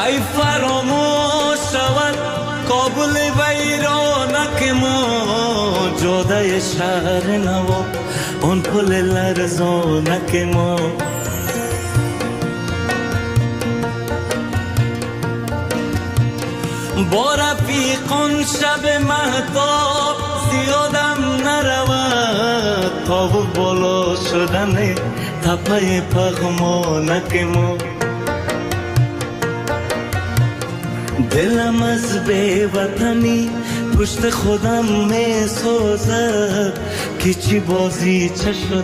کی فراموش شود کابل ویرانک ما، جاده شهر نوا آن پل لرزانک ما. با رفیقان شب مهتاب زیادم نرود، تا و بالا شدن تپه پغمانک ما. دلم از بی وطنی پشت خودم می سازد که چی بازی چه شد